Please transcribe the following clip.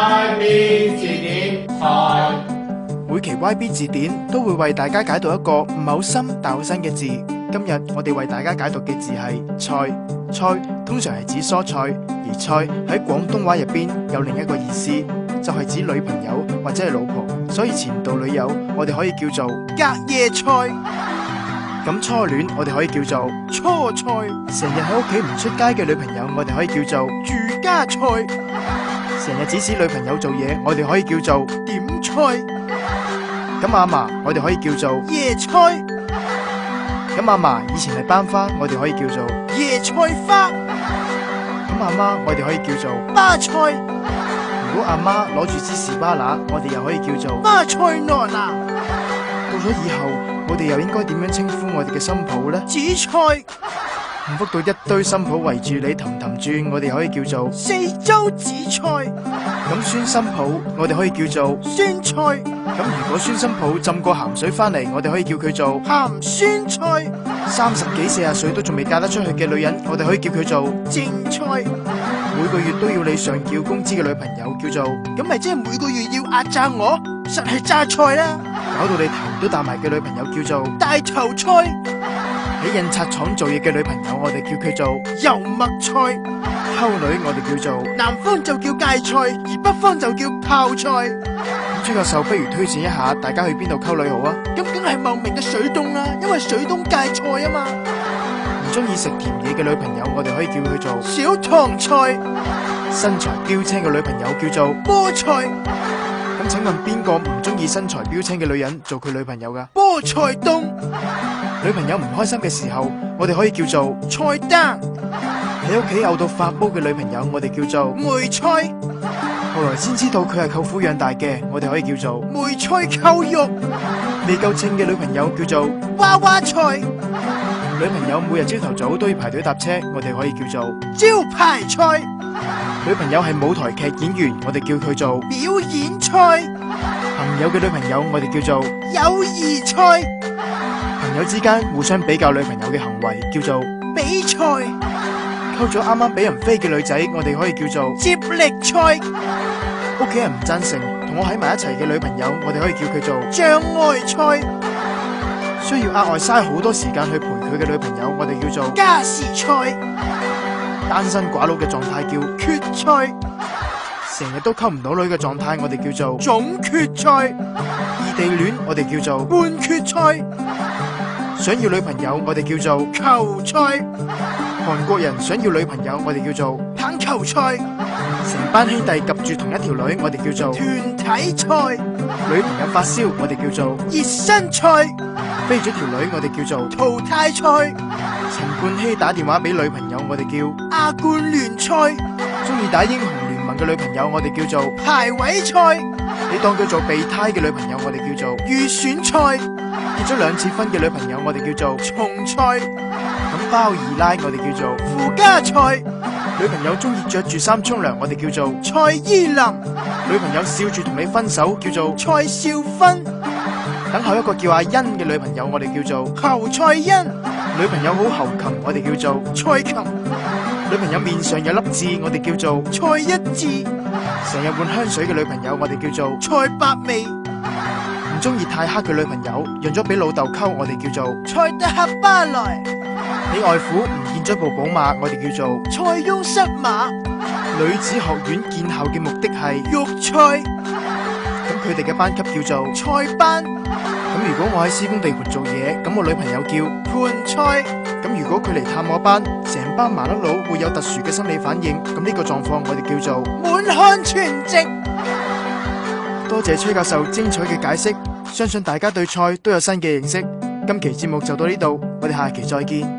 YB 字典菜。每期 YB 字典都會為大家解讀一個唔係好深但好新嘅字。今日我哋為大家解讀嘅字係菜。菜通常係指蔬菜，而菜喺廣東話入邊有另一個意思，就係指女朋友或者係老婆。所以前度女友我哋可以叫做隔夜菜。咁初戀我哋可以叫做初菜。成日喺屋企唔出街嘅女朋友我哋可以叫做住家菜。成日指使女朋友做嘢我哋可以叫做點菜。咁阿嫲我哋可以叫做椰菜。咁阿嫲以前係班花我哋可以叫做椰菜花。咁阿媽我哋可以叫做巴菜。如果阿媽攞住支士巴拿我哋又可以叫做巴菜羅拿。到咗以後我哋又應該點樣稱呼我哋嘅新抱呢？紫菜。幸福到一堆新抱圍住你氹氹轉我哋可以叫做四洲紫菜。咁孫新抱我哋可以叫做酸菜。咁如果孫新抱浸過鹹水翻嚟我哋可以叫佢做鹹酸菜。30幾40歲都仲未嫁得出去嘅女人我哋可以叫佢做正菜。每個月都要你上繳工資嘅女朋友叫做咁咪即係每個月要壓榨我，實係榨菜啦。搞到你頭都大埋嘅女朋友叫做大頭菜。喺印刷廠做嘢嘅女朋友我哋叫佢做油麥菜。溝女我哋叫做南方就叫芥菜，而北方就叫泡菜。崔教授不如推薦一下大家去邊度溝女好啊？咁梗係茂名嘅水東啦，因為水東芥菜啊嘛。唔中意食甜嘢嘅女朋友我哋可以叫佢做小棠菜。身材標青嘅女朋友叫做菠菜。咁請問邊個唔中意身材標青嘅女人做佢女朋友噶？菠菜冬。女朋友唔開心嘅時候我哋可以叫做菜單。喺屋企嘔到發煲嘅女朋友我哋叫做梅菜。後來先知道佢係舅父養大嘅我哋可以叫做梅菜扣肉。未夠稱嘅女朋友叫做娃娃菜。女朋友每日朝頭早都要排隊搭車我哋可以叫做招牌菜。女朋友係舞台劇演員我哋叫佢做表演菜。朋友嘅女朋友我哋叫做友誼菜。朋友之間互相比較女朋友嘅行為叫做比賽。溝咗啱啱俾人飛嘅女仔我哋可以叫做接力賽。屋企人唔贊成同我喺埋一齊嘅女朋友我哋可以叫佢做障礙賽。需要額外嘥好多時間去陪佢嘅女朋友我哋叫做加時賽。單身寡佬嘅狀態叫決賽。成日都溝唔到女嘅狀態我哋叫做總決賽。異地戀我哋叫做半決賽。想要女朋友我哋叫做球賽。韓國人想要女朋友我哋叫做棒球賽。成班兄弟及住同一條女我哋叫做團體賽。女朋友發燒我哋叫做熱身賽。飛咗條女我哋叫做淘汰賽。陳冠希打電話俾女朋友我哋叫亞冠聯賽。中意打英雄聯盟嘅女朋友我哋叫做排位賽。你當佢做備胎嘅女朋友我哋叫做預選賽。結咗2次婚嘅女朋友我哋叫做重賽。咁包二奶我哋叫做附加賽。女朋友中意着住衫沖涼我哋叫做蔡依林。女朋友笑住同你分手叫做蔡少芬。等候一個叫阿欣嘅女朋友我哋叫做侯賽欣。女朋友好喉擒我哋叫做蔡琴。女朋友面上有粒痣我哋叫做蔡一智。成日換香水嘅女朋友我哋叫做蔡百味。唔中意太黑嘅女朋友讓咗俾老豆溝我哋叫做蔡德克巴萊。你外父唔見咗部寶馬我哋叫做塞翁失馬。女子學院建校嘅目的係育才。咁佢哋嘅班級叫做菜班。咁如果我喺施工地盤做嘢咁我女朋友叫盤菜。咁如果佢嚟探我班成班麻甩佬會有特殊嘅心理反應咁呢個狀況我哋叫做滿漢全席。多謝崔教授精彩嘅解釋，相信大家對菜都有新嘅認識。今期節目就到呢度，我哋下期再見。